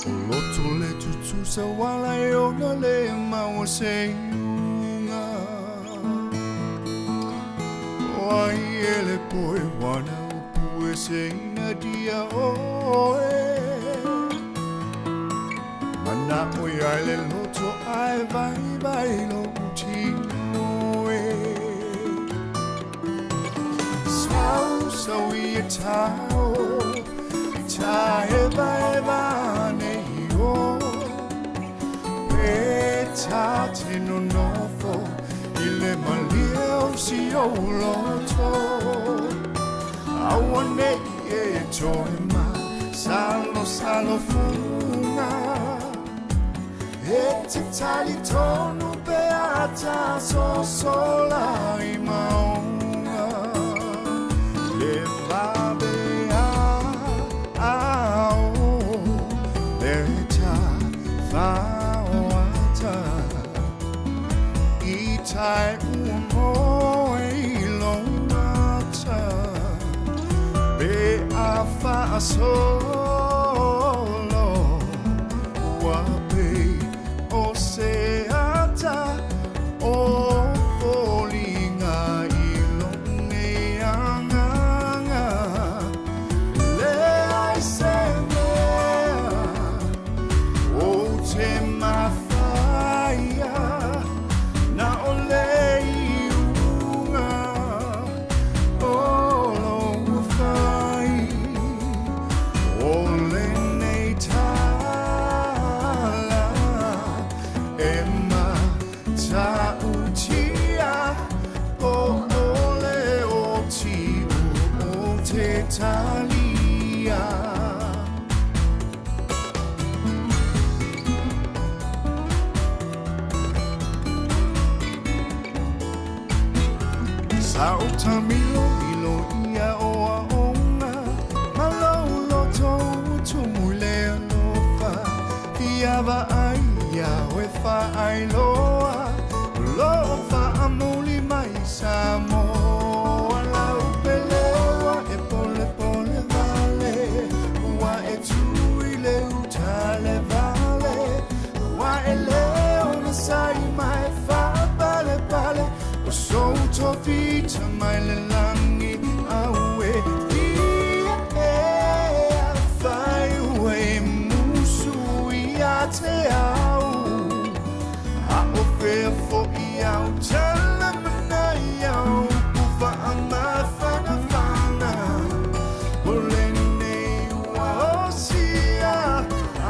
Loto le tutu sa wala yona le mawasayunga. Wai ele poe wana upue seina dia oe. Mana oi ale loto ai vai lo utino e. Sau i tau, tae vai nei o. Peta tino nofo, ile malio si o loto. Awane e toema, salo funga. E te tali tonu beata so sola I maunga. Le vabe ao, le ta whawata. I tai umo e ilongata. Be a wha solo, wape o se ata o polinga ilonge anganga. Le ai se mea o te mawhaia na o le iunga o lo whai o le nei tala e ma ta utia o ole o tiu o te talia. Sao tamilo ilo ia o aonga malo loto tumule lofa iava aia we fa ai lofa amuli mai samo ala upelewa e pole vale wa e tuile utale vale wa e leo na sai mai fa pale o so tofita mai le langi awe ia fai ue musu ia te au a o fea fo I au tala mana iau ufa ama whana o le nei ua osia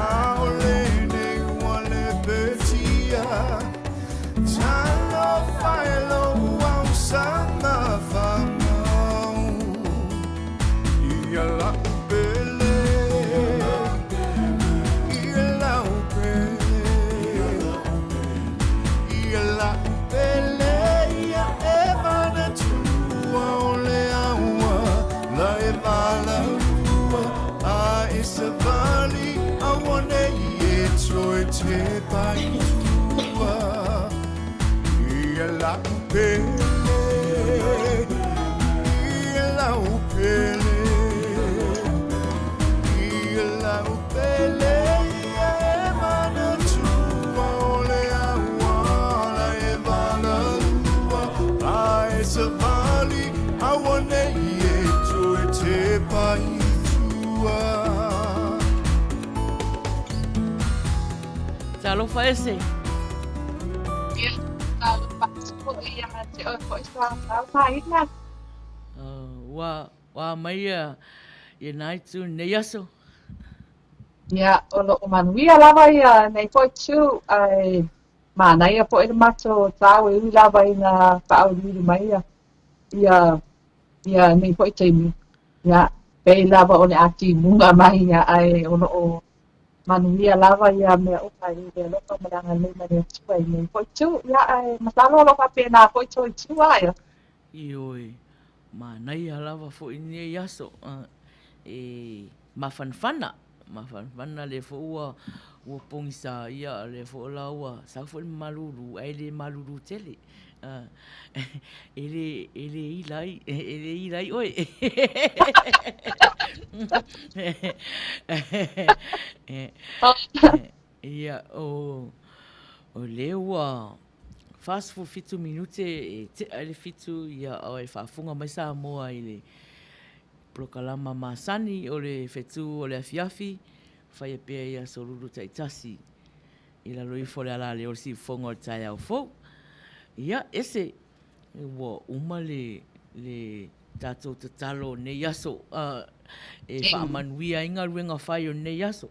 a o le nei ua le betia talo whaelo au sama whamau ia la upele ia la upele ia la upele ia e mana tua o le aua la e vala ua a e se vali awane I e toe te pai tua ia la upele ia la upele ia la upele ia e mana tua o le aua la e vala lua a e se vali awane I e toe te pai tua. Talofa ese. Wa mai e nai tu ne yaso. Ia, o loo manuia lava ia nei foi tu ai mana ia po ele mato tau e lava ina pau ni mai ia nei foi temi. Ia, pe lava o le ati munga mai ia ai o loo manuia lava ia me o kai le loko maranga le mai tu ai nei foi tu ia ai masalo lo ka pena foi tu ai. Ioi. Ma nai lava fo ini yaso. E mafanfana mafana le fo ua pongisa ia le fo la ua sa fo malulu ai le malulu tele ele ilai oi ia o le ua fast for fitu minute te ale fitu ia o e fafunga mai sa moa ile prokalama masani o le fetu o le afiafi fai pe ia solulu taitasi ila loi fo le ala le o si fongo o tai au fo ia ese wo uma le tato tatalo ne yaso e fa manuia inga ruenga fai o ne yaso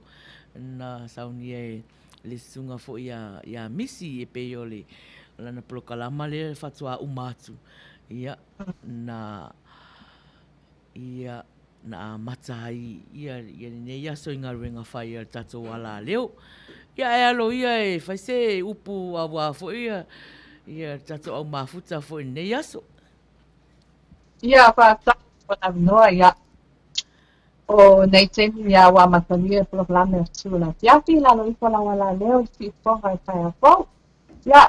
na sauni e le sunga fo ia misi e pe o le lana prokalama le fatua umatu ia na matai ia ne yaso inga ruenga fai o tato wala leo ia e alo ia e fai se upu awa fo ia tato au mafuta fo ne yaso Ia fa na noa ia o nei temi ia wa matania programa sula ia fila lo ipo la wala leo si fonga tai a fo ia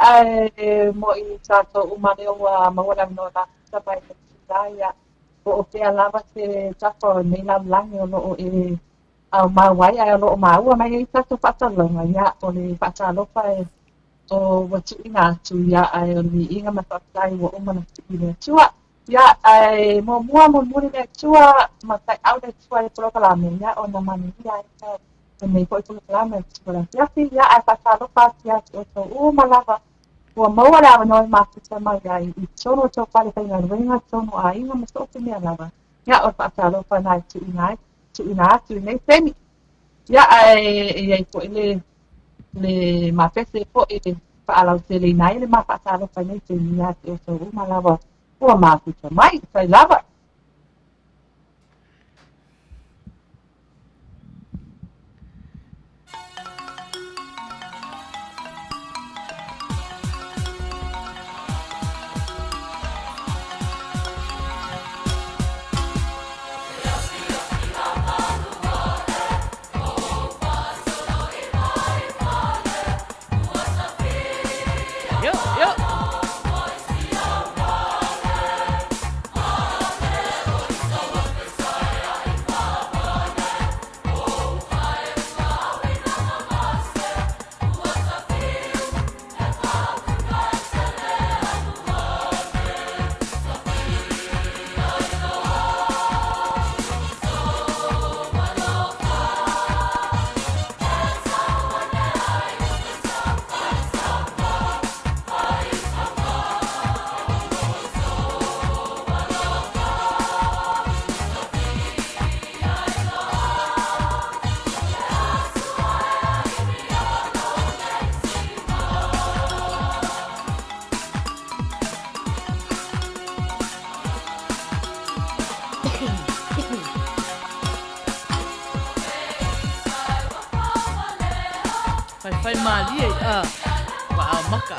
mo i tato umane wa mawala no na sabai ia o te alava se tato nei la langi o e au mawai ai lo maua mai i tato fatalonga ia o le fatalofa o watu ina tu ia ai o ni inga matatai wa umana ina tua ia ai mo ni tua matai au de tua e programa ia o na mani ia e nei foi programa tua ia ai fatalofa ia o malava o mawala no mafuta mai ai i tono to pale kai na ringa tono ai inga maso te mea lava ia o fatalofa na tu ina tu nei temi ia ai ko le mafese po e fa'alau te le nai le mafa'atalo pai nei te mia te o tau malava ua mafuta mai kai lava Fai mali wa maka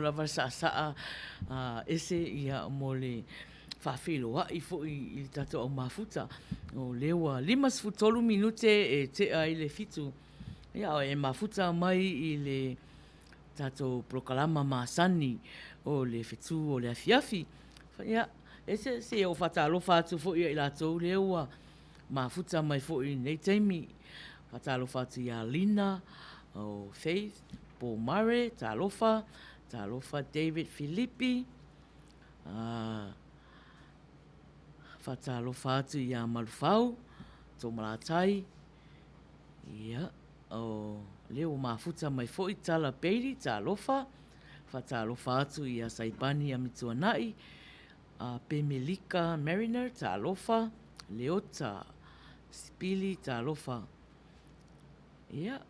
lava saa ese ia mo le whawhiloa i fo i tato au mafuta. O lewa 5 minute e te ai le fitu. Ia o e mafuta mai i le tato prokalama masani o le fitu o le afiafi. Ia, ese se o whatalofa atu fo i latou lewa mafuta mai fo i nei teimi. Whatalofa atu i Alina, o Faith, Paul Murray, talofa David Filippi, whatalofa atu i a Malufau, tō Malatai, ia, o leo mafuta mai fo i tala peiri, talofa atu i a Saibani a Mituanai, a Pemelika Mariner, talofa, Leota, Spili, talofa, ia,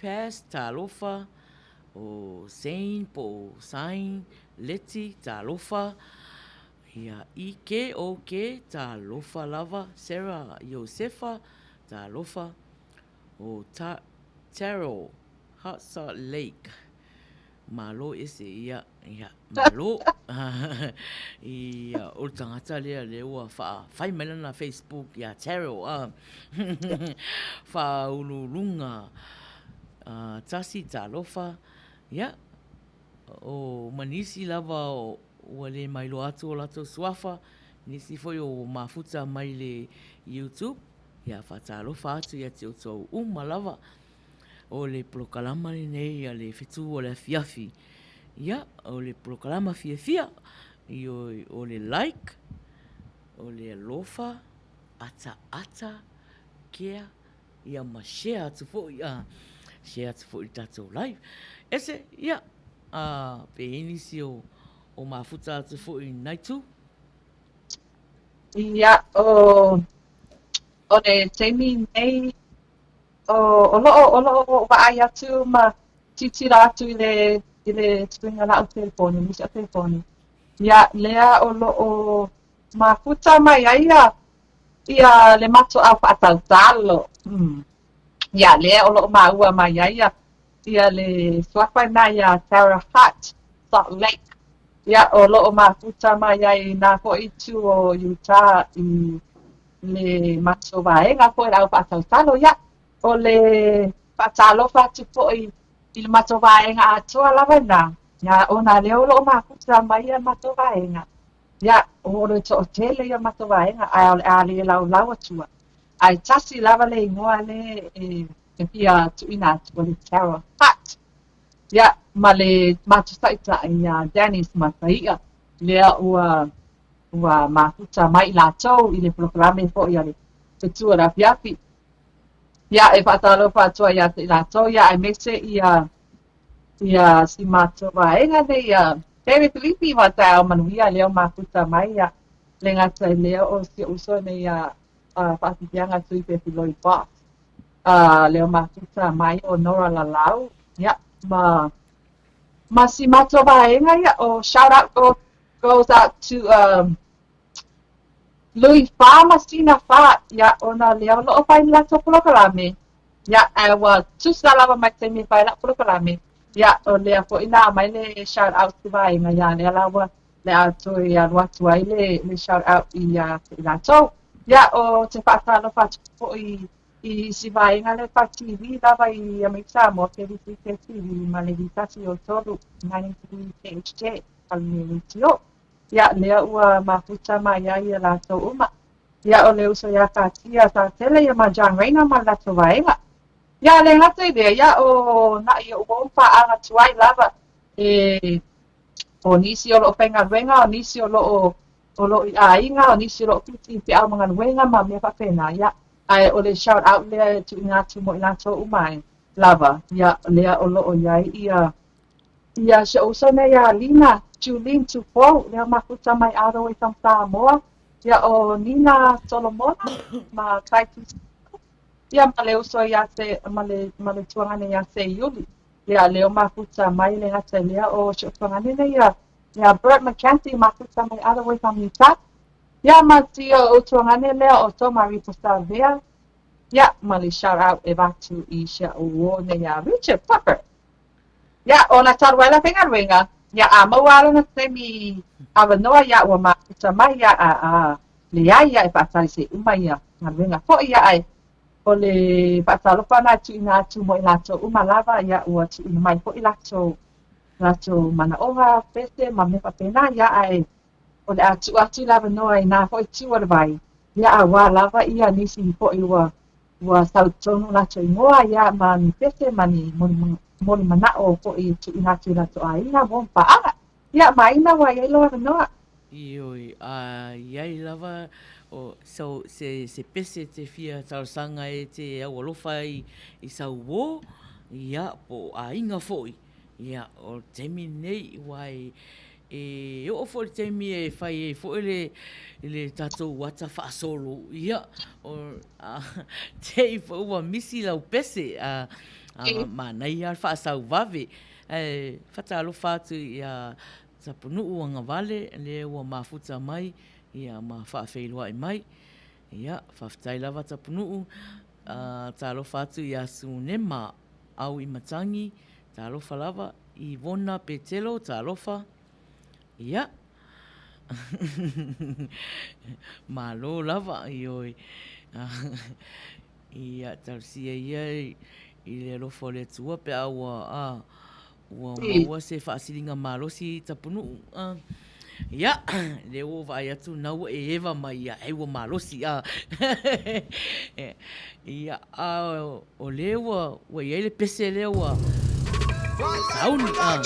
Pass, talofa, o Sain, po Sain, Leti, talofa, ia Ike, Oke, talofa lava, Sarah, Josefa, talofa, o Taro, Hot Salt Lake, malo ese ia malo ia o tangata lea leua whai mena na Facebook ia Taro wha ulurunga tasi talofa ia o manisi lava o le mailo atu o lato suafa nisi foi o mafuta mai le YouTube ia wha talofa atu ia te o tau lava o le prokalama nei a le fitu o le fiafi. Ia, o le prokalama fia i o le like, o le alofa, ata, kea, ia ma share atu fo i tatou live. Ese, ia, pe inisi o mafuta atu fo i naitu. Ia, o le teimi nei, o lo vai atu ma titira atu i le springa la o telefoni, misi o telefoni. Ia lea o lo mafuta mai ia le mato au whaatautalo. Ia lea o lo maua mai ia le swapa na ia Tara Hut, Salt Lake. Ia o lo mafuta mai nā ko itu o Utah i le mato vaenga ko au whaatautalo ia. O le whatalofa atu po i le mato vaenga atua lava nā. Ia o nā leo lo mafuta mai ia mato vaenga. Ia o le to tele ia mato vaenga a le lau atua. Ai tasi lava le ingoa le e pia tuina atu o le Tara Hut. Ia ma le mato taita ia Dennis Mataia. Lea ua mafuta mai latou i le programe po ia le tetua rafiafi. Ia e whatalofa atua ia te latou ia ai mese ia si mato vaenga de ia David Filippi wata o manuia leo mafuta mai ia le ngata leo o si uso ne ia whatipianga tui pe Filoi Box. Leo mafuta mai o Nora Lalau. Ia ma si mato vaenga ia o shout out goes out to Louis Farmer Sina Fa ya ona leo lo fai la to prokalame ya awa tusalava mai te mi fai la prokalame ya o le fo ina mai le shout out to vai nga ya le lawa le ato ya watu ai le shout out ya la to ya o te fata lo fa fo i si vai nga le fa TV da vai ya mi samo ke di TV ma le vitasi o todo 93 PHJ al militio. Ya lea ua mafuta mai ia lato uma. Ya o le uso ya katia sa tele ya majang reina ma lato vaenga. Ya le lato idea ya o na ia uompa anga tuai lava. O nisi o lo penga wenga o nisi o lo i ainga o nisi o lo piti pe au mangan wenga ma mea papena ya. Ai o le shout out lea tu inga tu mo ilato umai lava. Ya lea o lo o iai ia se uso ne ya Lina Julin to fall lea mafuta mai aro i tam Samoa ia o Nina Solomona ma kaiti ia ma le uso ia se ma le tuangane ia se Yuli ia leo mafuta mai le ngata lea o se tuangane ne ia Bert McKenzie mafuta mai aro i tam Utah ia ma tia o tuangane lea o Tomari Postavea Ia, ma le shout out e watu I sia o ne ia Richard Tucker. Ia, ona taru ai la whenga. Ia, a mauala na temi awanoa ia ua mafuta mai ia a le ai ia e whaatari se uma ia. Ngā wenga po ia ai. O le whaatalopa na tu ina atu mo I lato uma lava ia ua tu ina mai po I lato mana oha pese ma me papena ia ai. O le atu lava noa I nā po I tiwa vai. Ia a wā lava ia nisi po I ua sautonu lato ingoa ia ma ni pese ma ni moni manao po I tu ina atu lato a ina mo paanga. Ia ma ina wa ia loa noa. Ioi, iai lava o so se pese te fia tausanga e te awalofa I sau wō, ia po a inga foi. Ia o temi nei wai e o fo temi e fai e fo le tatou wata whaasolo. Ia o te fo ua misi lau pese ma nei ar whaasau vave. Whatalofa atu ia tapunu ua vale le ua mafuta mai ia ma whaafeiloa I mai ia whaftai lava tapunu talofa atu ia sunema au I matangi talofa lava I Vona Petelo talofa ia malo lava ioi ia tarsia ia I le lofo le tua pe aua ua se whaasilinga malosi tapunu. Ia, le o vai atu nau e ewa mai ia, e ua malosi a. Ia, o le ua iei le pese le ua sauni a.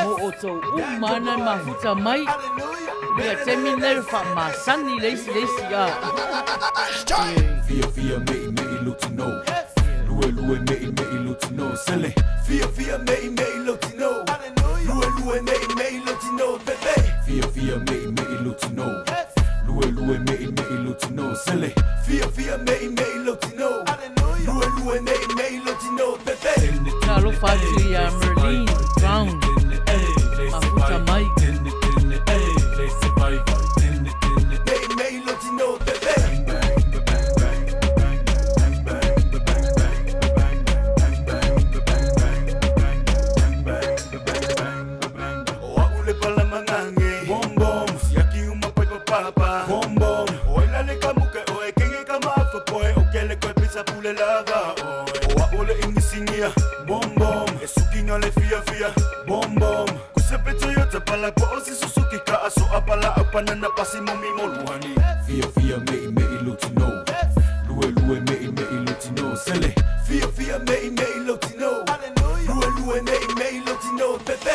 Mo o tau umana mahuta mai, ia temi nere wha masani leisi a. Fia mei lutino. Lue mei lutino. Sele. Fia mei lutino. Lue mei lutino. Bebe. Fia mei lutino. Lue mei lutino. Sele. Fia mei lutino. Lue mei lutino. Bebe. Talo fatu ia Merlin Brown. Mafuta mai. Mei lutino. Bebe. Lava, oh, ole ingisingia, bom bom, esukinga le fia, bom bom, kusepe Toyota pala po osi Suzuki ka aso apala apana na pasi mumi moluhani. Fia mei lutino, lue mei lutino, sele. Fia mei lutino, lue mei lutino, bebe.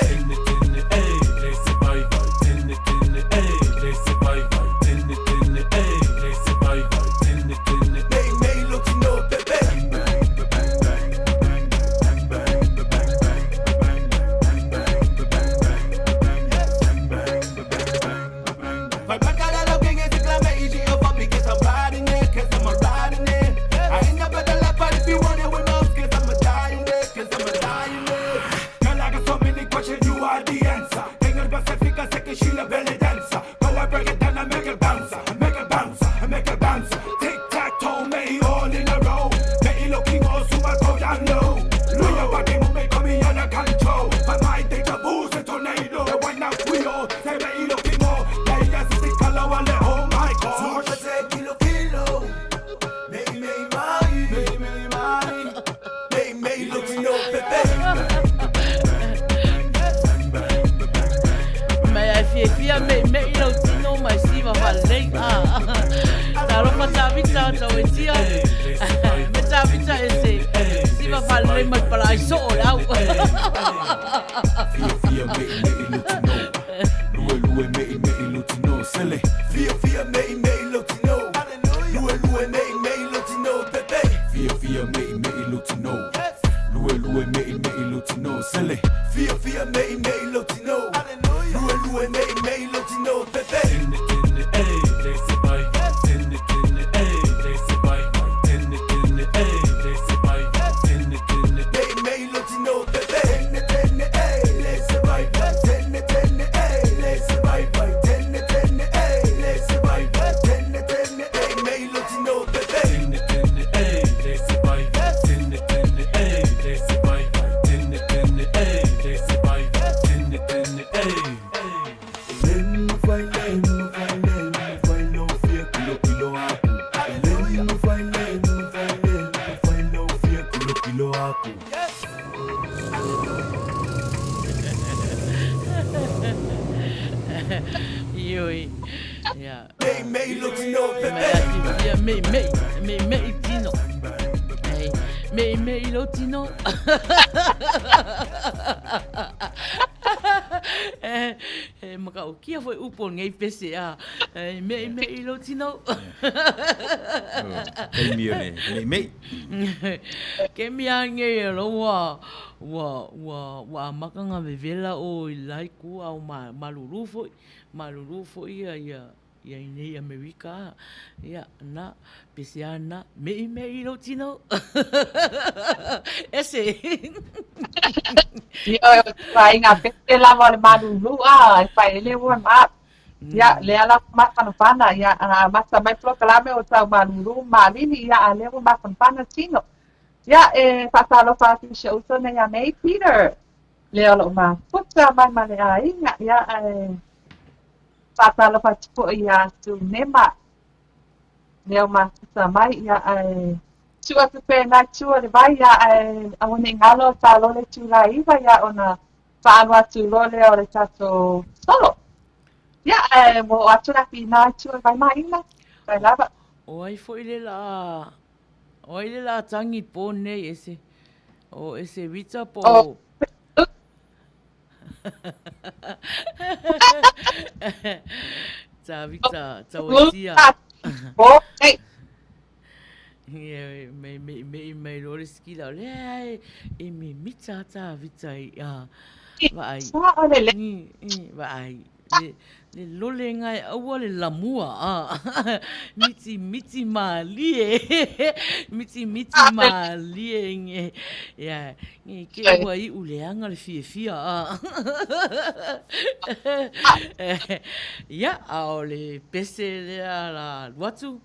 Ioi. Ja. May Lotino, Ja, me tino. Hey, me lotino. Maka o kia foi upo ngai pese a. Me lotino. Kai mio ne, mei. Ke mia nge lo wa makanga vevela o lai ku au malulu foi ia nei Amerika ia na pesiana me lo tino ese Ia vai ngā pete lava le manulu pai le ua ma. Ia le ala mapanapana ia masa mai proklame o tau manulu malini ia le ua mapanapana tino. Ia whakalo whātu se uso na ia nei Peter. Le ala ma puta mai male a inga ia whakalo whātupo ia tu nema. Le ma puta mai ia tua tupe na tua le vai ia awane ngalo talo le tula iwa ia ona whaanua tu lole o le tato solo. Ia mo atu na pina tua vai mai ina. Vai lava. oi foi le la tangi po nei ese o ese vita po Oh. ta vita ta oisia Oh, hey. me lo le skila le me mita ta vita ia vai Sa ole le. vai le lole ngai aua le lamua miti malie miti malie nge ya nge ke ua I uleanga le fia ya ao le pese le la watu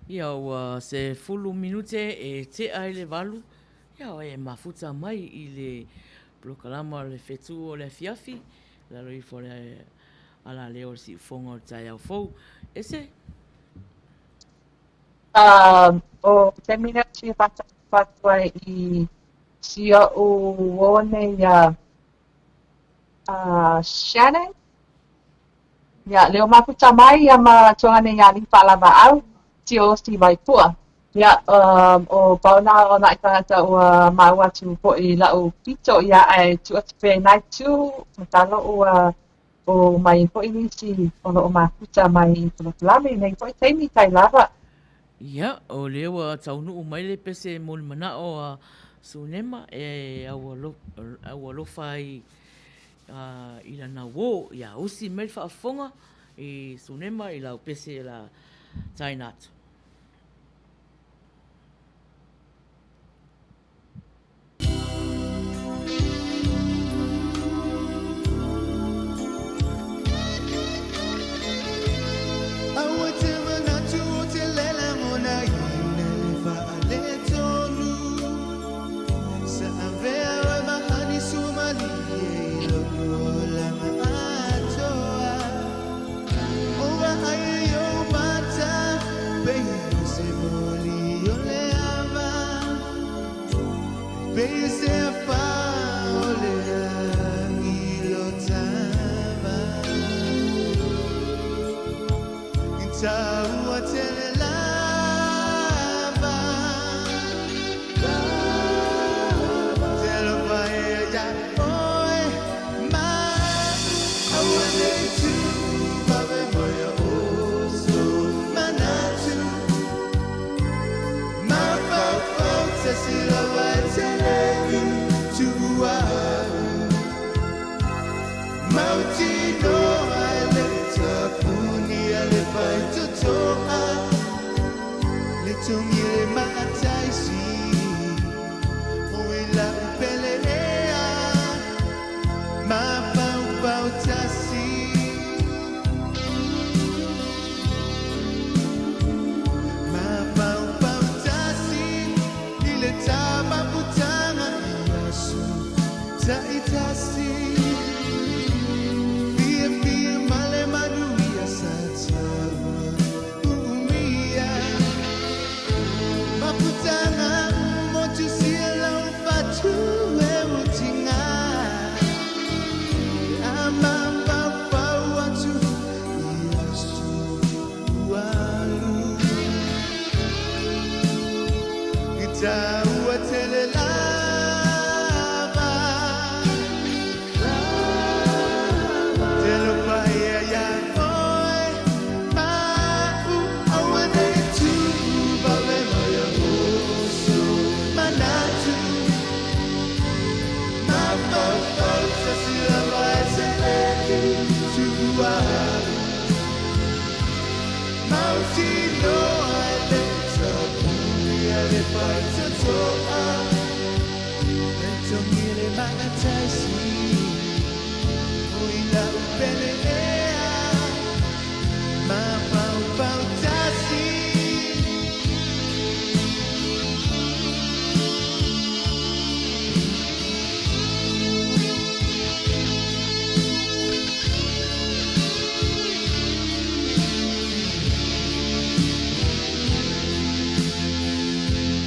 Ia ua se fulu minute e te ai le walu. Ia o e mafuta mai i le prokalama le fetu o le fiafi. Lalo i fo le ala leo si fonga o tai au fou. Ese? O te mina si whatua i sia o wone ia Shannon. Ia, leo mafuta mai ia ma tuangane ia ni whalama au. Ti o si mai pua. Ia, o pauna o na ikangata ua mau atu po i la o pito ia ai tu atu pe nai tu. Matalo o mai po i nisi ono o mafuta mai i tono lame. Nei po i teimi tai lava. Ia, o leo a taunu o mai le pese mol mana o a sunema e au alofa i la na wo ia usi mel fa fonga i sunema i la pese la tainat.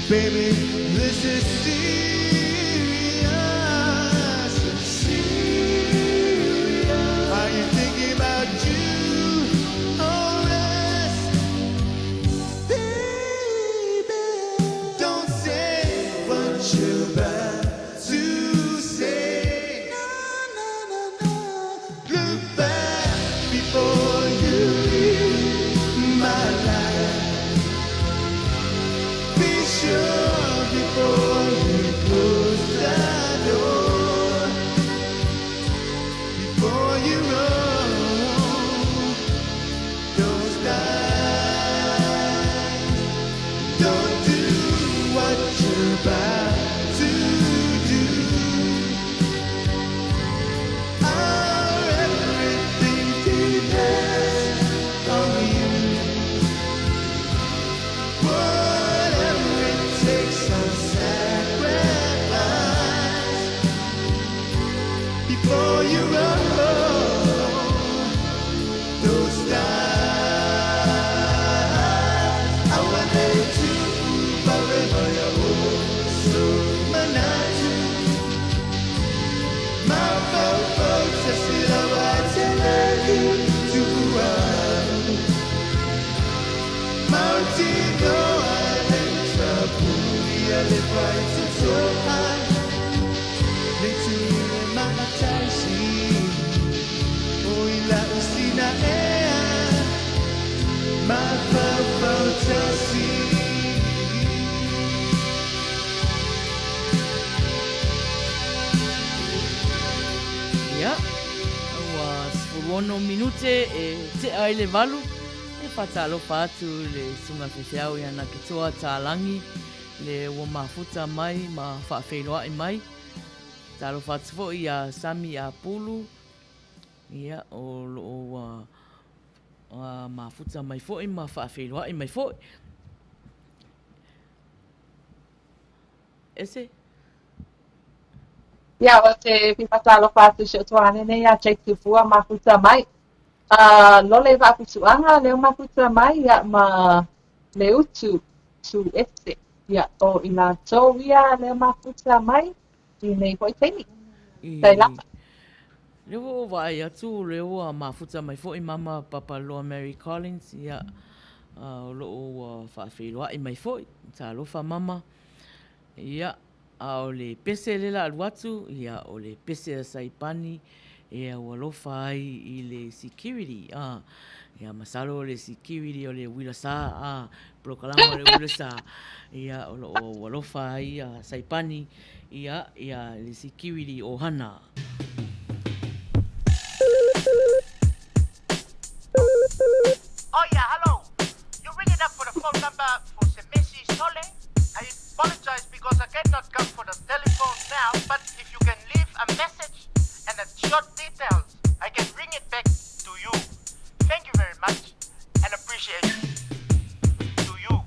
Baby, this is serious. Serious. Are you thinking about you? Oh, yes. Baby, don't say what you're about to say. No, no, no, no. Look back before you leave my life. Be sure before you go. minute te ai le valu. E whatalofa atu le sunga whiwhiau i ana ki toa tālangi. Le ua mafuta mai, ma whaafeiloa i mai. Talofa atu fo i a Sami a Pulu. Ia o mafuta mai fo i ma whaafeiloa i mai fo. Ese? Ia, o te whiwhatalofa atu se o tuane nei a cheitu pua mafuta mai. Lole whaputuanga leo mafuta mai ia ma le utu tu ese. Ia, o i la tau ia leo mafuta mai i nei hoi teini. Tai lapa. Leo vai atu leo a mafuta mai fo i mama Papaloa Mary Collins ia loo whaafeiloa i mai fo i talofa mama. Ia, o le pese lela aluatu, ia o le pese a Saipani, ia walofa ai i le security. Ia masalo le security o le Wilasa, prokalama le Wilasa. Ia o walofa ai a Saipani, ia le security o Hana. Oh yeah, hello. You ring it up for the phone number for Semesi Sole? I apologize because I cannot come for the telephone now, but if you can leave a message and the short details, I can bring it back to you. Thank you very much and appreciate it. To you.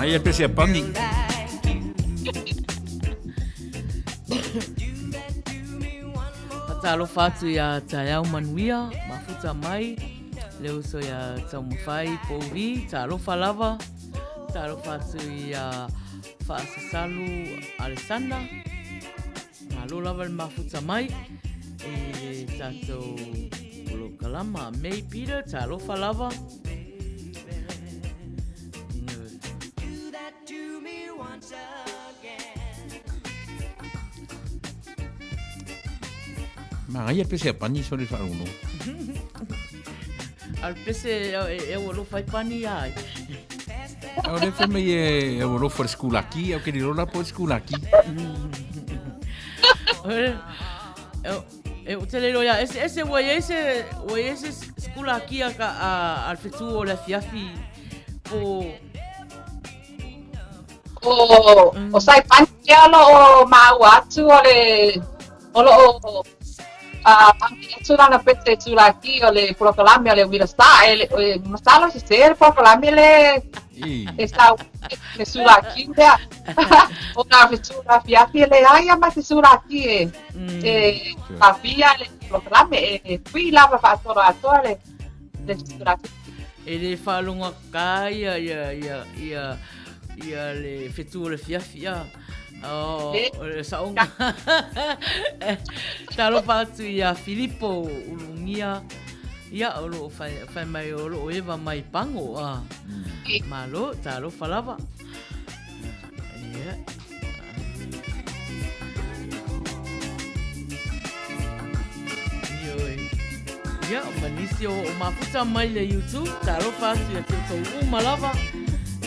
Ai e pese a pani. Talo fatu ia tayau manuia, mafuta mai, leo so ia taumawhai, pouvi, talo falava, talo fatu ia whaasasalu Alessandra, malo lava le mafuta mai, e tato ulo kalama, May Peter, talo falava. Ma ai e pese a pani so le whaarono. Al pese e olo fai pani ai. Au le wheme e oro for skulaki, au ke li rola po skulaki. O te lero ia, ese wai ese skula aki al fitu o le fiafi o sai pani alo o mau atu o le o pani atu lana pete tulaki o le prokalami o le wira sta e masalo se ser prokalami le esta le sulaki dea o na fitu la fiafi le ai ma se sulaki e pafia le prokalami e qui lava fatoro atore le sulaki e le whalunga ka ia le fitu o le fiafi o le saunga talo patu ia Filippo ulungia ia olo fai mai olo eva mai pango malo talo falava ia ia manisio o mafuta mai le YouTube talo patu ia tau uma lava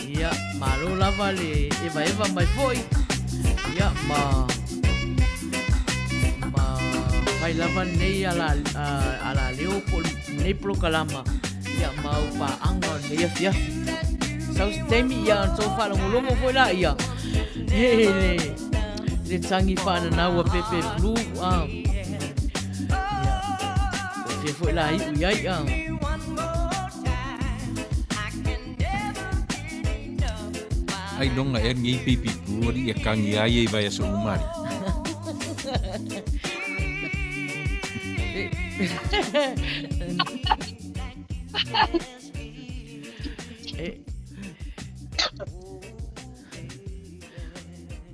ia malo lava le eva mai foi ia ma vai lava nei ala leo nei prokalama ia mau pa anga nei fia sau temi ia so fala ngolongo foi la ia le tangi fana na wa pepe blue ia foi la ia Ai longa e ngi pipi puri e kangi ai e vai so umari.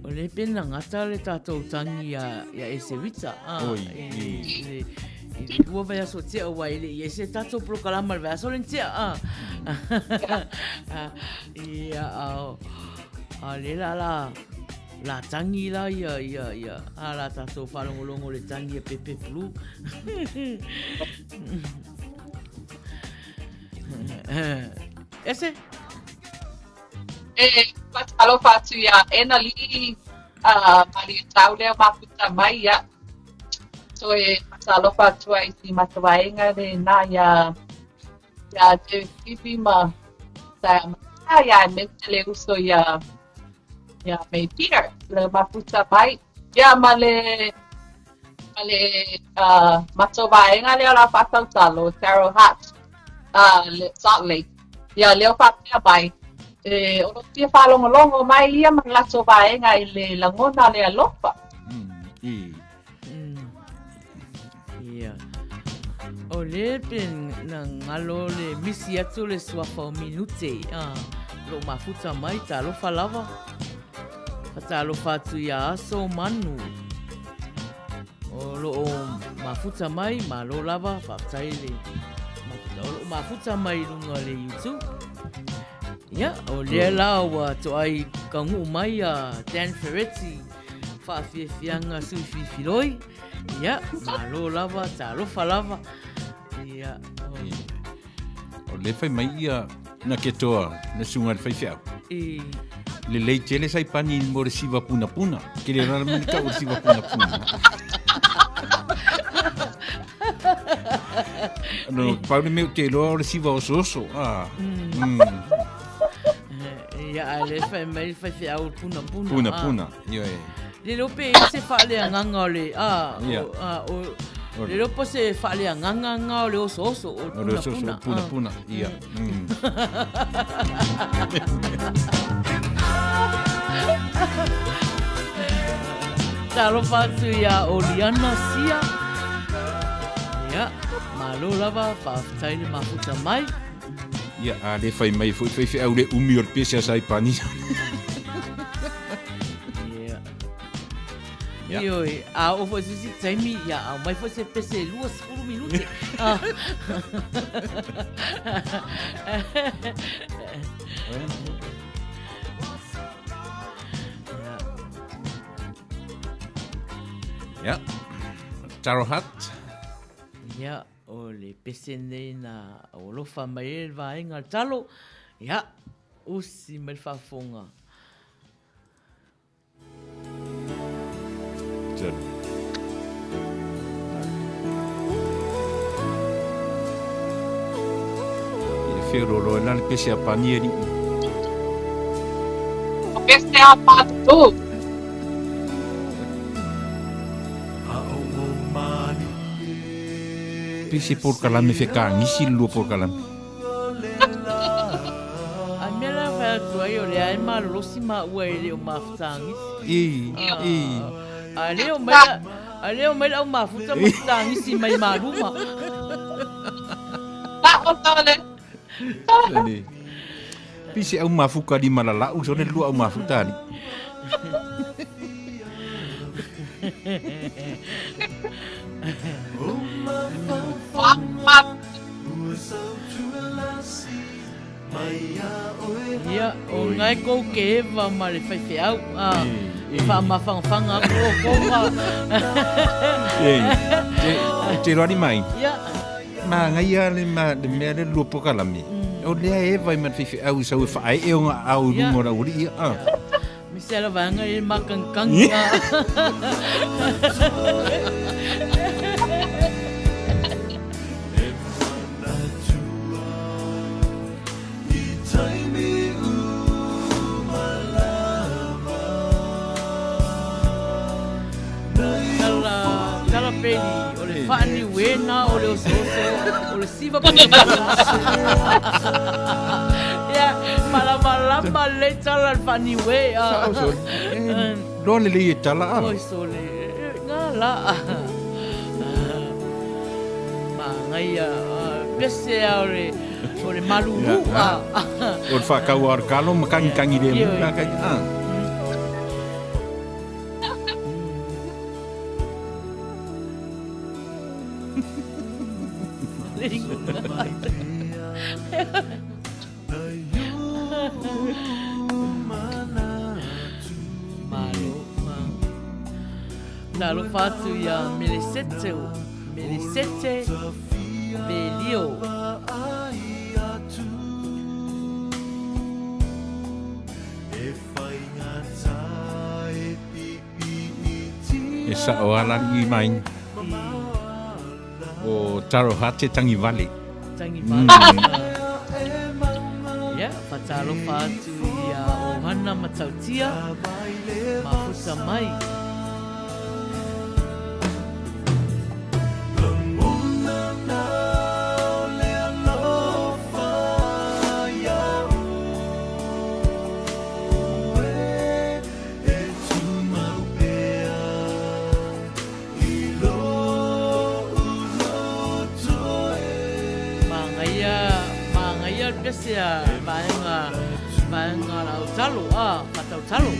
O le pena ngata le tātou tangi ia Esevita. I kua vai aso tia wai le i ese tātou prokalama le vai aso le tia. Ia a le la tangi la ia a la tātou whalongolongo le tangi a pepe flu. Ese? Patalo fatu ia ena li mali tau leo mafuta mai ia. So patalo fatu ai si matawaenga le na ia te tipi ma ia mentele uso ia May Peter le mafuta mai ia male matawaenga leo la fatau talo Taro Hat le Salt Lake ia leo fatia mai o tia whalongolongo mai ia malato vaenga i le langona le alofa. Ia. O le pen na ngalo le misi atu le suafa o minute. Lo mafuta mai ta alofa lava. Ta alofa atu ia aso manu. O lo mafuta mai ma lo lava whaptai le mafuta mai lunga le YouTube. Ya, o lea lawa to ai kangu mai Dan Ferretti whawhiawhianga sufi filoi. Ya, malo lava, ta rofa lava. Ya. O le whai mai ia na ke toa na sunga le whaiwhiau. Le lei tele sai pani mo re siwa puna puna. Ke le rara mani ka o siwa puna puna. No, paune meu te loa o siwa o soso. Ya, le fai mai fai au puna puna. Puna puna, yo e. Le lope se fale nganga le le lope se fale nganga le oso oso o puna puna. Puna puna, ia. Talo fatu ia Oliana Sia. Ia, malo lava whaafitai le mafuta mai. Ia, a le whai mai fwoi whai au le umi o le pese a saipani. Ia. Ioi, a o fwoi sisi taimi, ia, au mai fwoi se pese lua 10 minuti. Ia, Taro Hat. Ia, o le pese nei na olofa mai e vaenga talo. Ia, usi mai whafonga. Tara. Ia whiroro e nani pese a pani e ni. O pese a patu. Pese por kalame wheka ngisi lua por kalame. A mea whai tua i o le ai maa losi maa ua e leo mafutangisi. A leo mai lau mafuta mafutangisi mai maruma. Ta o tole. Pese au mafuka di malalau so ne lua au mafuta ni. Ia, o ngai kou ke ewa ma le whaiwhi au. Wha mawhangwhanga ko konga. Te rani mai. Ia. Ma ngai a le mea le lua po kalame. O lea ewa i man whaiwhi au sau e whaai e o ngā au rungora uri ia. Misela vanga e makangkangi. Kala peli, o le whaani wena, o le ososo, o le siva puna. Ia, malamalama le tala le whaani wea. Lone le e tala a. Oi so le, ngā la. Ma ngai a, pese a o le maluru a. O le whakau ar kalo, makangi le mua kai a. Talo fatu ia Melisete Belio. E sa o ala i mai. O Taro Hat te Tangi Valley. Tangi Valley. Ia, fatalo fatu ia Ohana Matautia. Mafuta mai. Sia vaenga lau talo patau talo.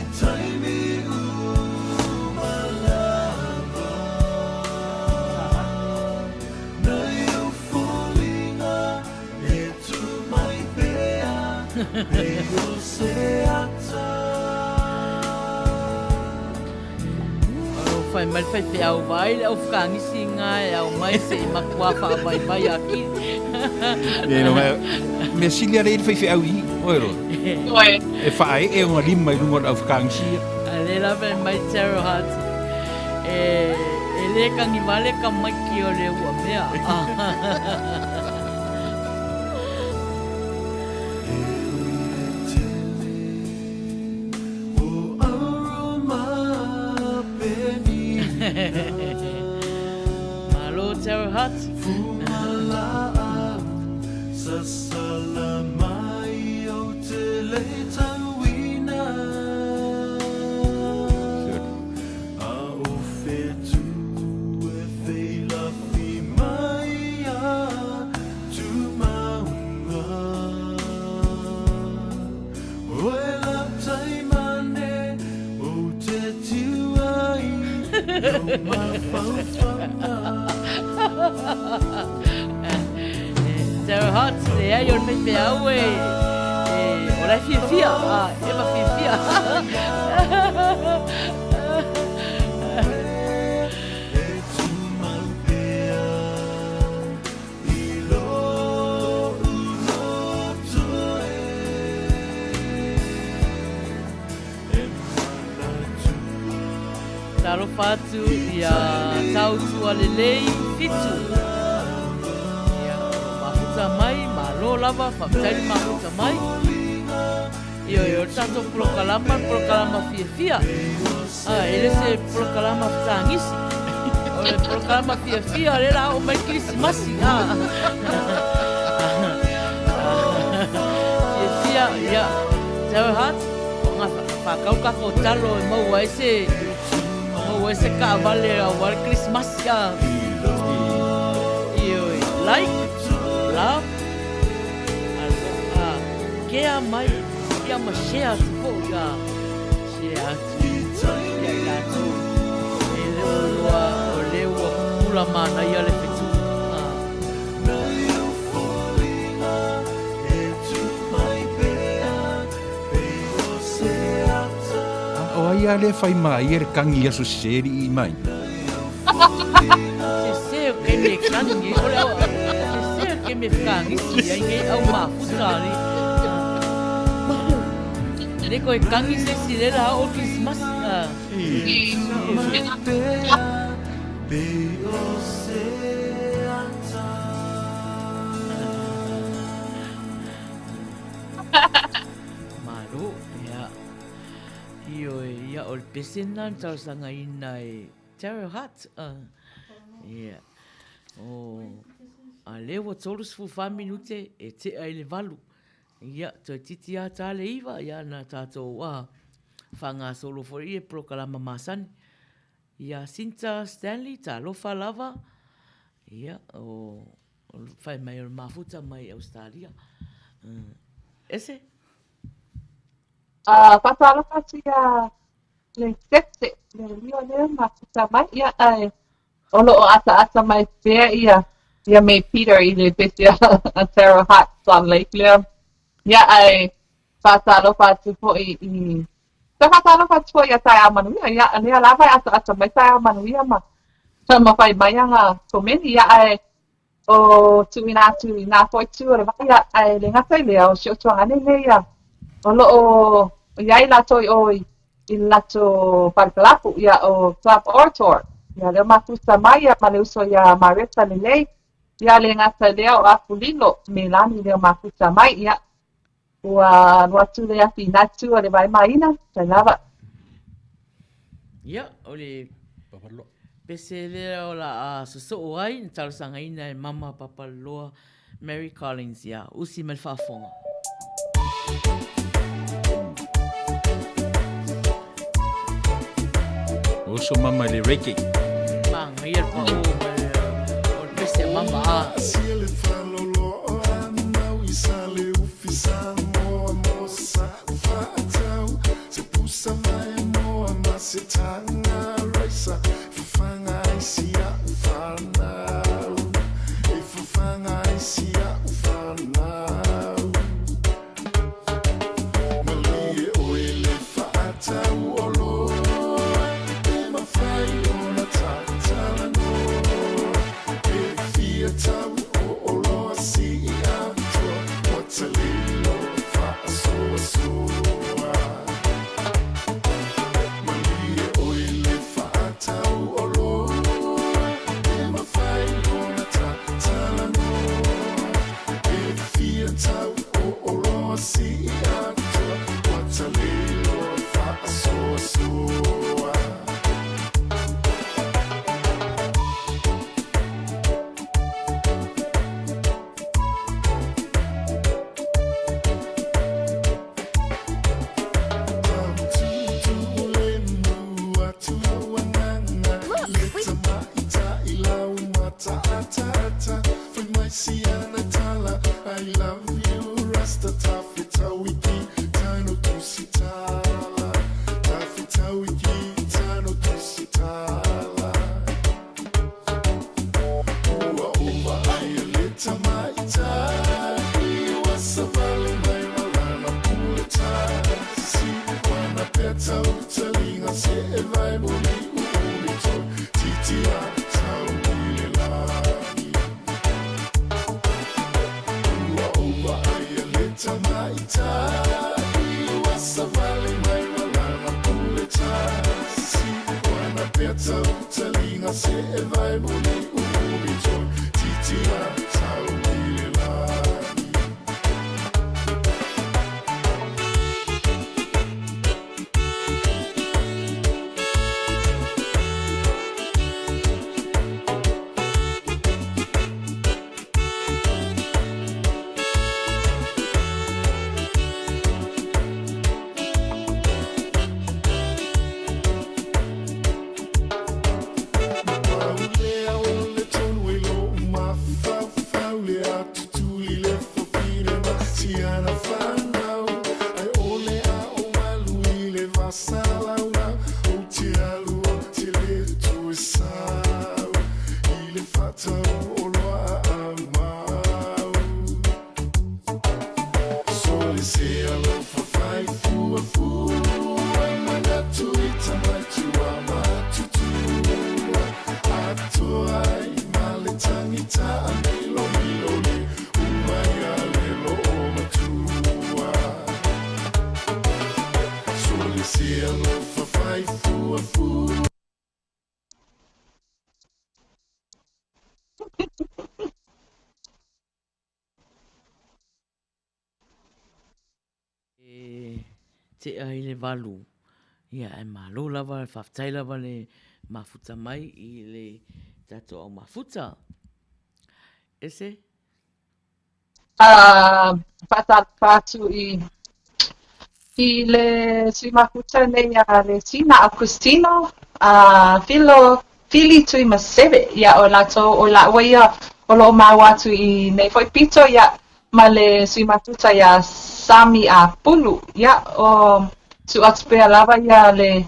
Fai mal fai te au vai au whakangi singa au mai se makua wha vai aki. No me silia re fai au i oiro. Oi. E whaai e unga lima i rungon au whakangi sia. Ale la ven mai Taro Hat. E le kangi vale ka mai ki o le ua mea. Malo Taro Hat. Sarah Hart, le ai o me au o la fia, e ma fia. Taro fatu ia tau tua lelei fitu. Ia mafuta mai, malo lava, whapitari mafuta mai. Ia tato prokalama fia. Ele se prokalama tangisi. O le prokalama fia, le la o mai krisimasi. Fia, ia, tau hat, ngā whakau kako talo e maua ese ese cavale ao Christmas ya. Like, love, que a mai, que a share to ya, share to ya to. Ele o lewa pula mana ya le fitu. O ai ale fai mai er kangi aso seri I mai. Se que me kangi, olha, se que me kangi, si ai au mafutari. Ele ko kangi se si le la o Christmas. Maru, ya. Ia o le pesena tau sanga ina e Terra Hut. Ia. O a lewa tolus fu 5 minute e te ai le valu. Ia, toi titi a tale iwa, ia na tātou whanga solo for i e prokalama masani. Ia Sinta Stanley, tā lofa lava. Ia, o whai mai o mafuta mai Australia. Ese? Pasalo kasi le setse le rio le mafuta mai ia ai olo o asa mai pea ia me Peter I le besia a Sarah Hart Swan Lake le ia ai pasalo patu po I pasalo patu po ia tai amanu ia ia lava asa mai tai amanu ia ma sama fai mai nga komeni ia ai o tuina foi tu ora ia ai le ngata le o sio tuanga ne ia olo o iai lato oi il lato palpalapu ia o Club Orator ia le mafuta mai ia ma le uso ia Marita Lelei ia le ngata lea o Apulilo Melani le mafuta mai ia ua nuatu le api natu o le vai maina tai lava ia o le pese le o la soso o ai ni talo sanga ina e mama papaloa Mary Collins ia usi me whafonga. Oso mama le reiki. Mang, ia pa o pese mama a. Cielo falo lo ana wisale ufisa mo mosa fatau se pusa vai mo amase tanga raisa fanga isia ufana fanga isia ufana malie oile fatau olo le atu tuli le fopine ma tiana whanau. Ai ole a o malu I le vasalauna. O te alu o te le tu e sau. I le whatau o loa a mau. So le se alo whawhai fua fua. Ai mana tu I tamatu a matutua. Atua I male tangita a milo milo le. Umai a lelo o matua. So le se alo whawhai fua fua. Te ai le walu. Ia e malo lava, e whaftai lava le mafuta mai I le tato au mafuta. Ese? Patu I le sui mafuta nei a le sina a Cristino, fili tui ma seve, ia o lato o la waia o lo mau atu I nei foi pito, ia ma le sui mafuta ia sami a pulu, ia o tu atspea lava ia le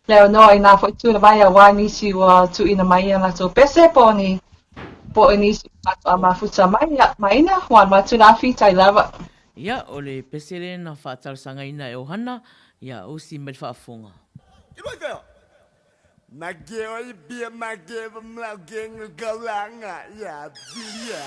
Leonoa I nā foi tu la vai a wanisi wa tu ina mai ia lato pese po inisi atu a mafuta mai, ia maina, wan matu na fitai lava. Ia, o le pesere na whātarasanga ina e ohana, ia o si me whaafonga. Mage oi bia mage vamlau genga galanga ya bia.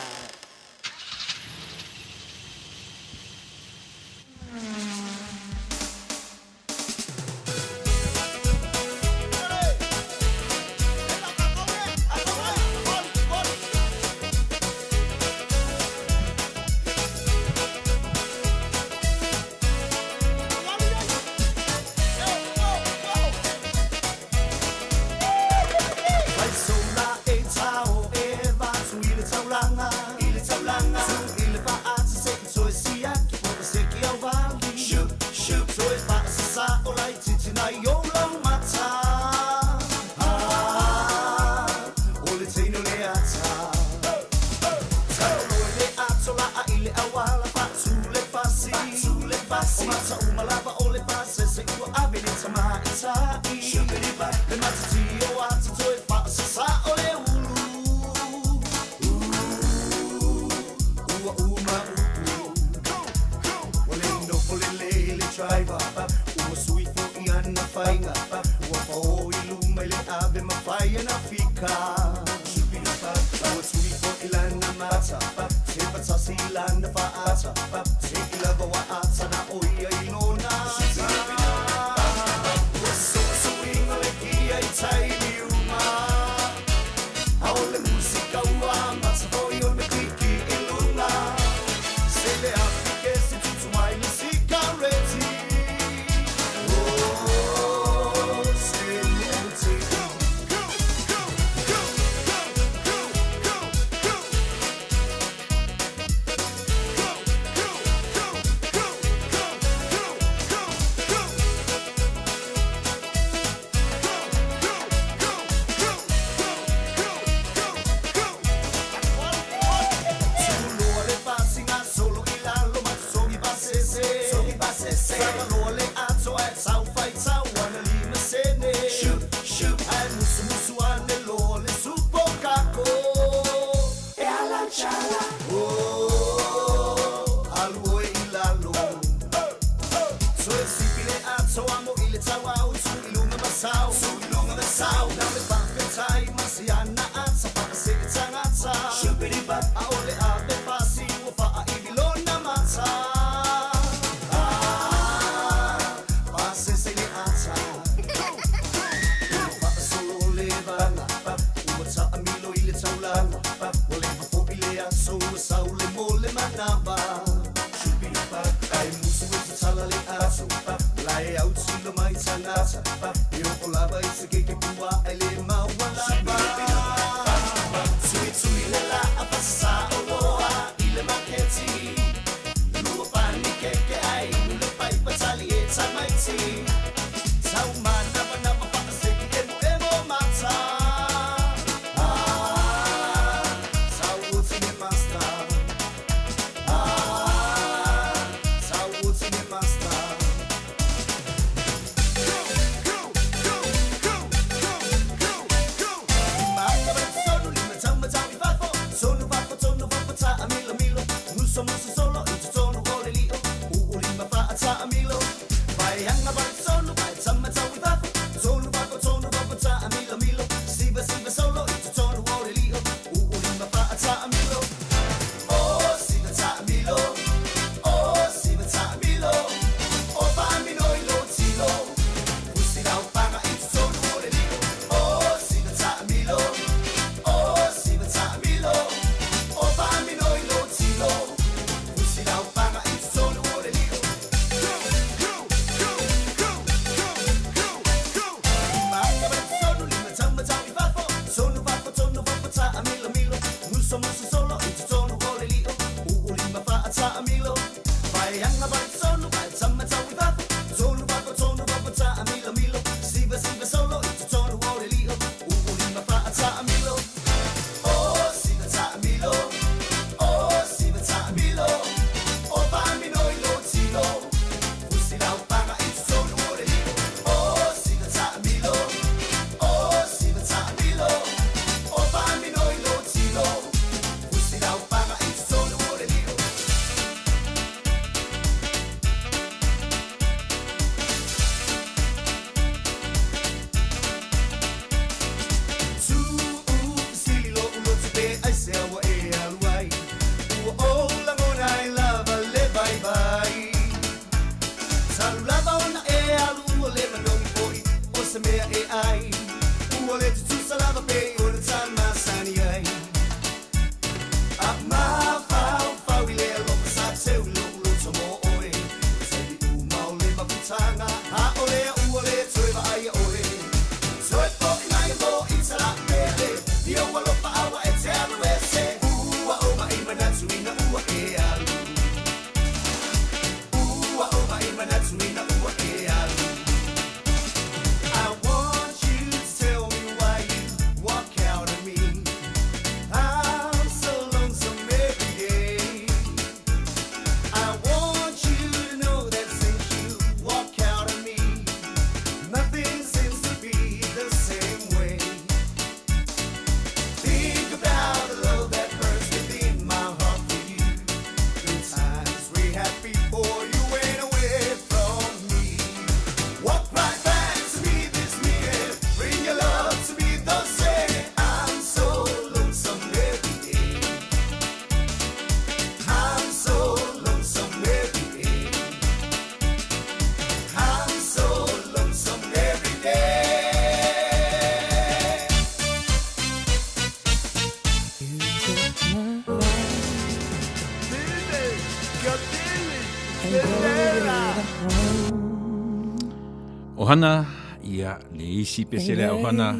Ohana, ia le isi pesele ohana.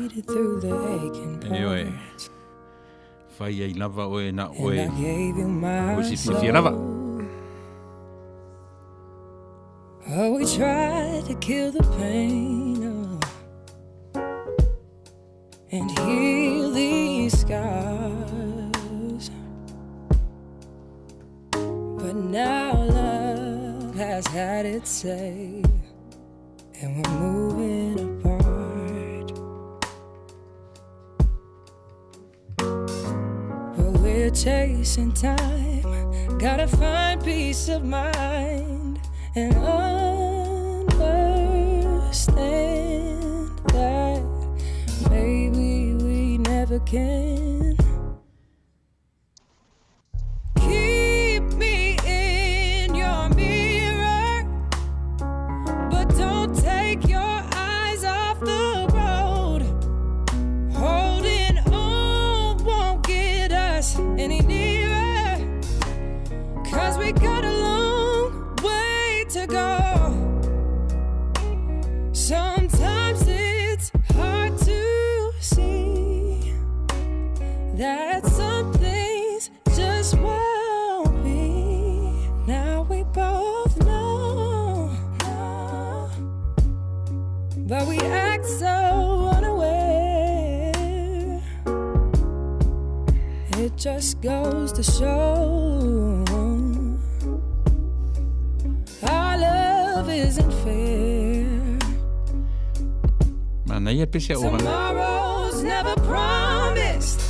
Eoe. Fai ai lava oe na oe. Osi fifia lava. Oh, we tried to kill the pain and heal these scars, but now love has had its say, and we're moving apart. But we're chasing time, gotta find peace of mind and understand that maybe we never can. Keep me in your mirror, but don't take your eyes off the road. Holding on won't get us any nearer, 'cause we got a long way to go. Sometimes it's hard to see that some things just won't be. Now we both know, but we act so unaware. It just goes to show our love isn't fair. Mana ia pese ohana. Tomorrow's never promised.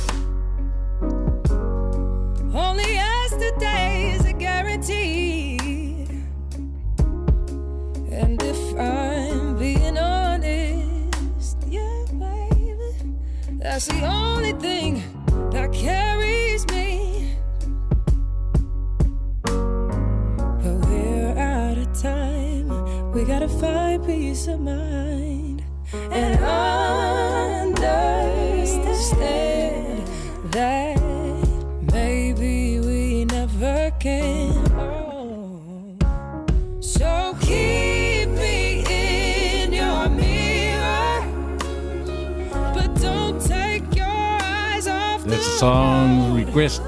Only yesterday is a guarantee. And if I'm being honest, yeah, baby, that's the only thing that carries me. But we're out of time. We gotta find peace of mind and understand that maybe we never can. Oh. So keep me in your mirror, but don't take your eyes off the That song request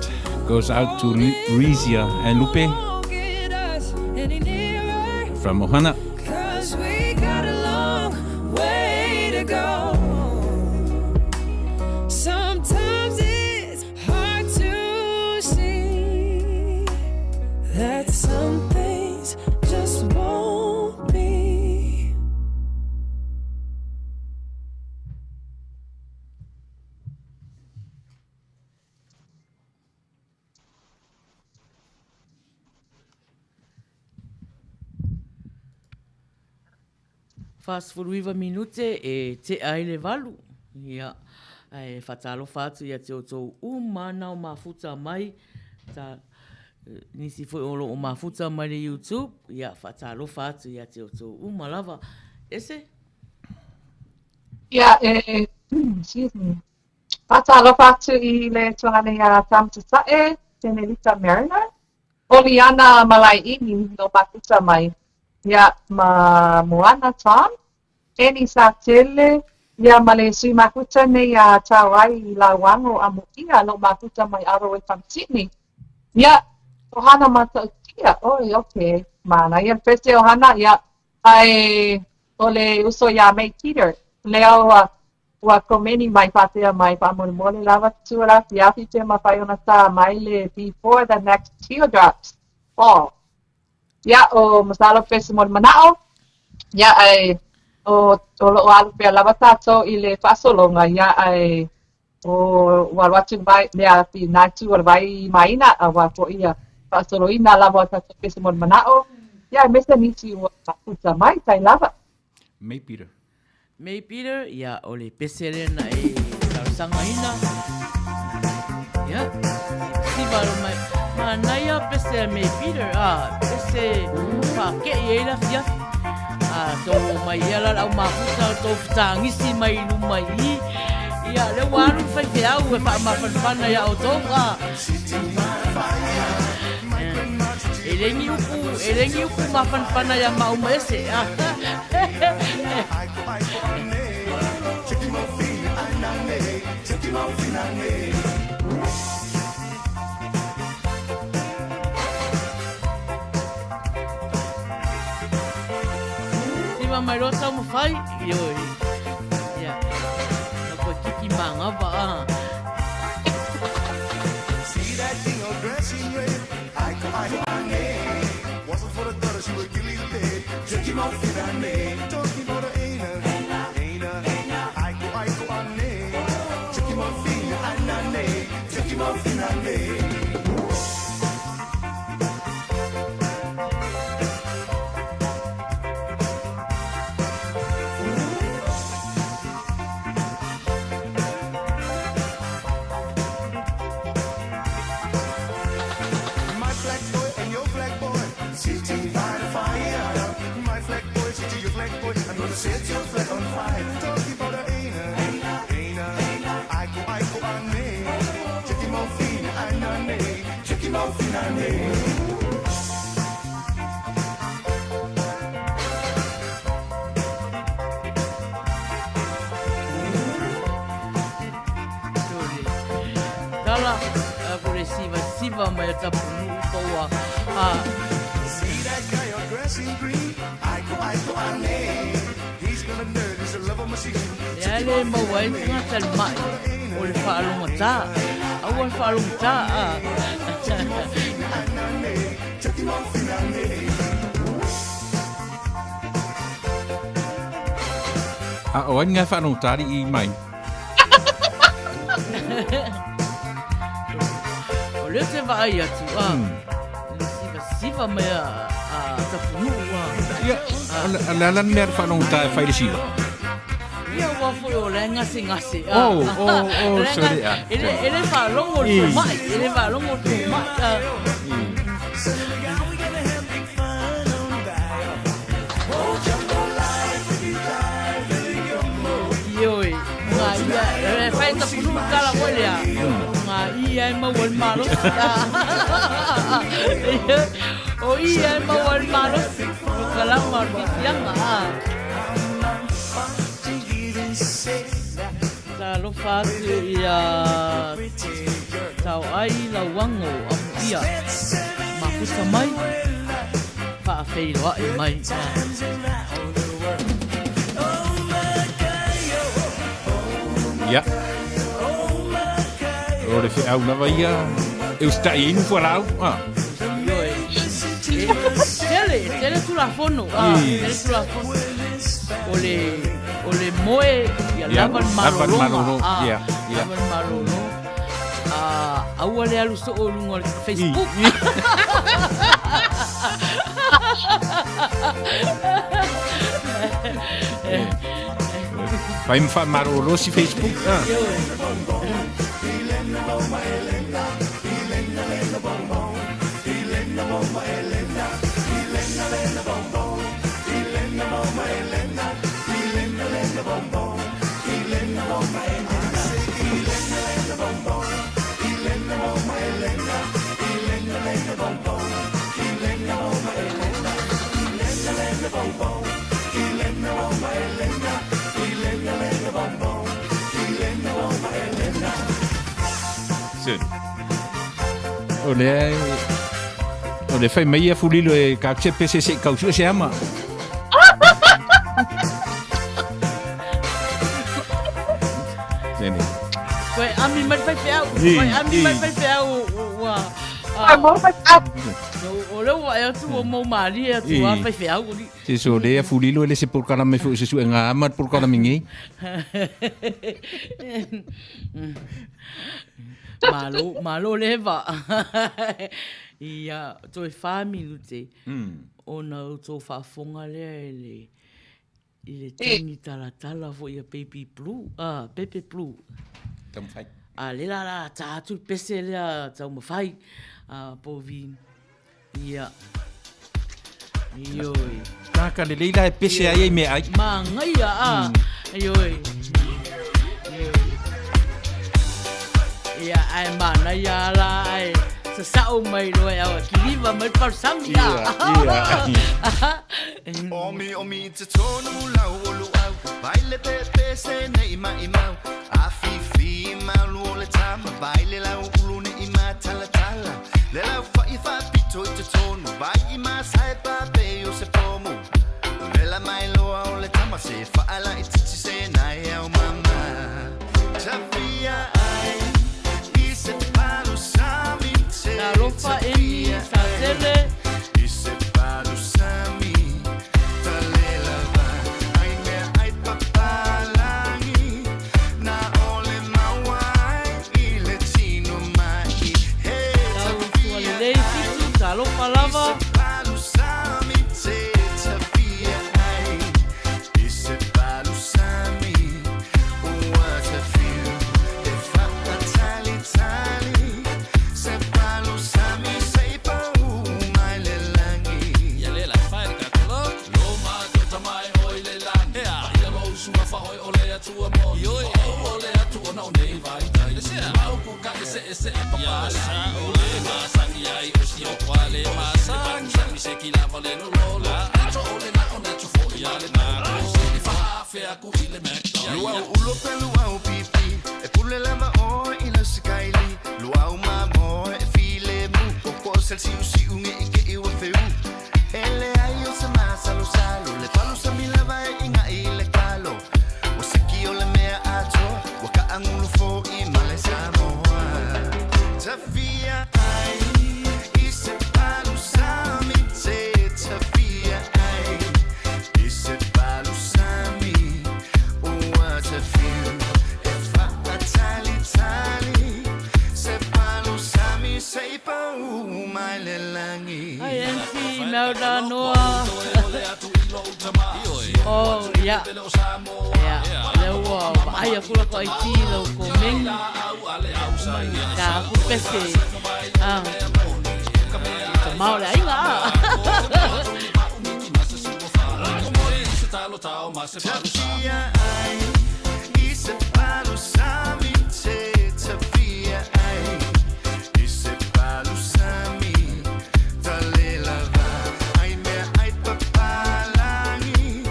goes out to Rizia and Lupe Won't get us any nearer. from Ohana. 'Cause we got a long way to go. Sometimes it's hard to see that some things just won't be. Fast furuiva minute e te aile valu. Ia, e whatalo whatu ia te o tō umana o mafuta mai. Ta nisi foi olo o mafuta mai le YouTube. Ia, whatalo whatu ia te o tō umalava. Ese? Ia, excuse me. Patalo fatu I le tuane ia tamtuta Tenelita Mariner. Oliana malai ini no makuta mai. Ia, ma Moana Tom. Eni sa tele. Ia, ma le sui makuta ne ia tawai I la wango a mukia no makuta mai aro e tamtini. Ia, ohana mata utia. Oi, okay. Mana, ia pese ohana, ia, ai, ole uso ia May Peter. Leo ua komeni mai patea mai pamole lava tua fiafi te mawhaiona tā mai le before the next teardrops fall. Ia o masalo pese mon manao. Ia ai o lo alu pia lava tātou I le whasolonga. Ia ai o walwatu mai lea pi natu o vai maina a wapo ia whasoloina lava tātou pese mon manao. Ia mesa nisi o puta mai tai lava. May Peter. May Peter, ia o le pesere na e tausanga ina. Ia, si varo mai. Ma naia pesere May Peter, pese whake I eila fiafi. Tō mai ela lau mafuta, tō whtangisi mai lumai I. Ia, le waru whai whiau e wha mawhanwhana ia o tō. E Elengi uku mawhanawhana ia mauma ese. Siva mai rota mo fai, ioi. Ia, nako kiki manga ba. See that thing all dressing red? Wasn't for the daughter, she would kill his dead. Jackie Murphy, that name. Talking about the Aina. Aiko, Ane. Jackie Murphy, Anane. Jackie Murphy, Nane. Set your flag on fire. Talking about the Aina. Aiko, Ane. Jackie Murphy, Anane. Jackie Murphy, Nane. Tala, kore siva mai tapunu koa. See that guy all dressed in green? Aiko, Ane. He's gonna nerd, he's a love machine. Ia le mawai tunga talmai. O le whaalonga tā. Au le whaalonga tā. O ai ngai whanau tāri I mai. O leo te vai atu. Siva mai tapunu. Ia, ala mea whanau tāri whaere siva. Ia ua fwoi o le ngase. Sorry. Ele whaalongo le mai. Ele whaalongo le mai. Ioi, ngā ia, e whai tapunu kala moelea. Ngā ia e mawal marosi. O ia e mawal marosi. Kala marosi anga. Ta lofa atu ia tau ai lauango amu ia. Mafuta mai. Whaafeiroa e mai. Ia. O le whiau nawa ia. E ustai inu whalau. Tele tulafono. Tele tulafono. O le moe ia lavan malolonga. Ia. Lavan malolonga. Aua le alu so o lungo le Facebook. Vai me fa marolo si Facebook. O le fai mai a fulilo e ka che PCC ka usu se ama. Sene. Koe ami mai fai feau. Koe ami mai fai feau. O leo wa e tu o mo mari e tu a fai feau. Se so le a fulilo le se por kana me fu se su nga ama por kana mingi. Malo leva. Ia, toi whāmilu te. Ona o tō whaafonga lea le tingi talatala fo ia Baby Blue. Pepe Blue. Tam fai. Le la tātu pese lea tau mawhai. Povi. Ia. Ioi. Naka le leila e pese ai me ai. Ma ngai Ioi. Ia ai mana ia la ai. Sasao mai loe au kiliva mai parsami Ia. Omi te tonu lau olu au Baile pepe se ne ima imau Afifi malu ole tama Baile lau ulu ne ima tala tala Le lau fai pito te tonu Vai ima sai pape o se pomu Le la mai loa ole tama Se faala i titi se nai au mama Tafia ai I se palu sami te Na rofa eni sa tele I se palu sami Talo palava Luau ulo pe luau pipi E pule lava o I la sikaili Luau mamo e file mu Koko sel si usi unge ike iwa feu Ele ayo se masa lo salo Le palu sa mi lava e inga I le kalo O seki o le mea ato Waka angulu fo I male Samoa Tafia ai I se palu sami te Tafia ai I se palu sami What a feel if I tali se palo sami sei pa mai le langi ai ensi mau da noa oh ya le wa ai aku la ko iti lo ko meng ka ku pese mau le ai nga Tafia ai I se palo sami te Tafia ai I se palo sami Tale lava ai me ai papalangi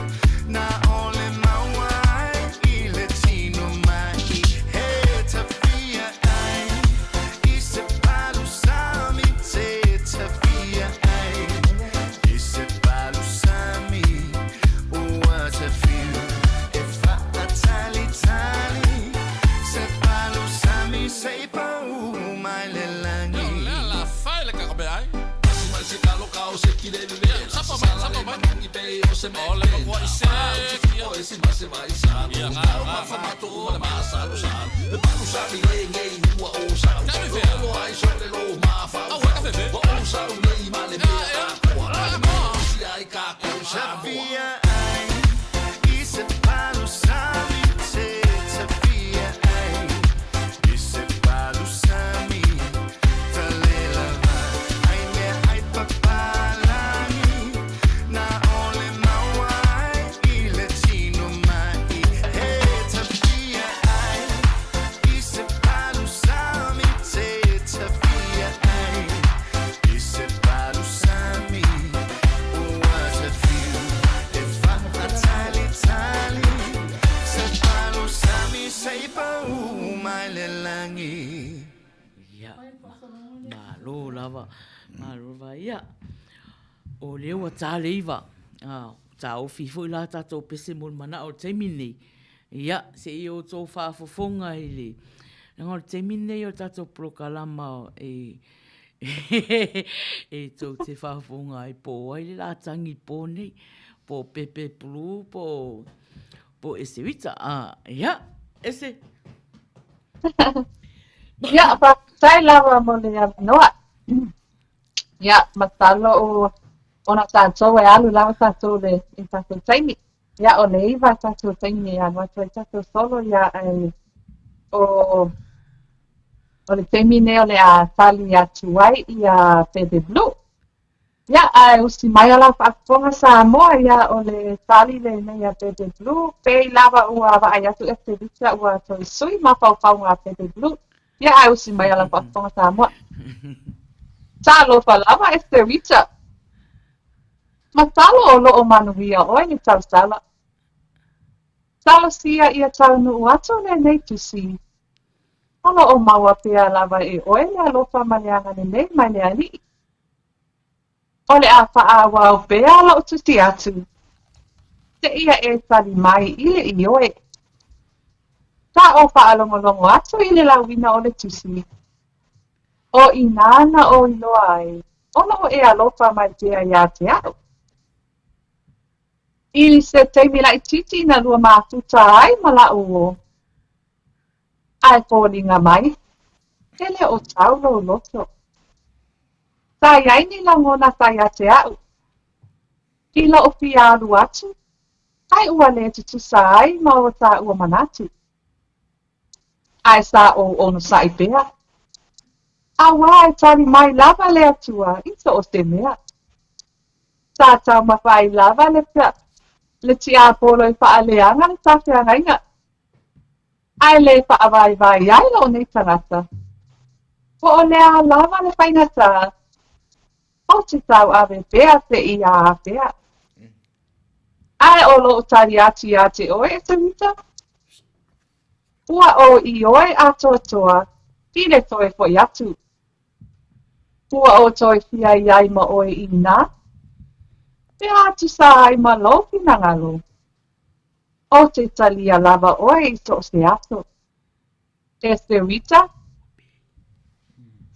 Na ole mawai I le tino mai Hey Tafia ai I se palo sami te Tafia ai I se palo sami What a feel if I tali se palo sami sei pa mai le langi La fai le kakabe ai. Ma se kalo ka o se kile le. Sapa mai mangi pe o se me. Ole ko i se. O ese ma se vai sa. Ya nga ma fa mato o ma sa lo sa. Le pa lo sa mi le ngai ua o sa. Lo ai so le lo ma fa. O sa o nei ma le me. Si ai ka ko sa. Tafia ai I se palo sami te Tafia ai I se palo sami Tale lava ai me ai papalangi Na ole mawai I le tino mai Hey Tafia ai I se palo sami te Tafia ai I se palo sami What a feel if I tali se palo sami sei pa mai le langi ya malo lava malo va ya o le wa tale iva ta o fi fu la ta to pese mon mana o temini ya se io to fa fofonga ile ngol temini o ta to prokalama e to te fa fofonga i po ai la tangi po nei po pepe plu po ese vita ya ese Ya, pa sai lava mo le noa. Ya, matalo o ona tanto e alu lava tanto le in tanto taimi. Ya, o le iva tanto taimi ya no tanto solo ya o le taimi ne o le a tali ya tuai ya pede blue. Ya, o si mai ala whaafonga sa moa ya o le tali le ne ya pede blue. Pei lava ua wa ai atu e te vita ua toi sui ma pau ngā pede blue. Ya, o si mai ala whaafonga sa moa. Talo palava Esterita. Matalo o lo'o manuia oe ni tau sala. Talo sia ia tau nu ato le nei tusi. Alo o maua pea lava e oe le alofa maleanga ni nei mai le ali. O le a wha o pea la o tusi atu. Te ia e tali mai ile i oe. Ta o wha alongolongo atu ile la wina o le tusi. O inana o iloa ai. Ono e alofa mai pea ia te au. Ili se teimi la i titi na lua mātuta ai ma la uo. Ai fōlinga mai. Ele o tau lo loto. Tai ai ni la ngona tai a te au. Ila o pia alu atu. Ai ua le tutusa ai ma o ta ua manatu. Ai sa o ono sa i pea. Awa e tari mai lava le atua. Isa o te mea. Sa tau mawhai lava le pea. Le ti a polo i whaaleanga le tafe a ngainga. Ai le whaawai vai ai lo nei tangata. Po o lea lava le whainata. O te tau ave pea te i a pea. Ai o lo tari ati a te oe e te mita. Ua o i oe a toa i le toe fo i atu. Ua o toi fia i ai ma oe i nā. Te atu sa ai ma lo ki na ngalo. O te talia lava oe i so se ato. Te Serita.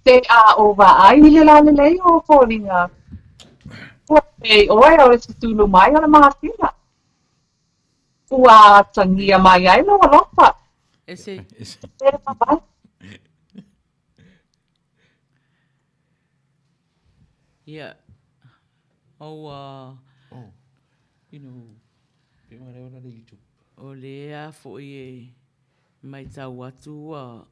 Te a o wa ai le la le lei o fōlinga. Ua te oe o le tutulu mai o le mahasina. Ua tangia mai ai lo alofa. Ese. Te mabai. Yeah. Oh, You know, pe mare ona le YouTube. o lea fo e mai tau atu ua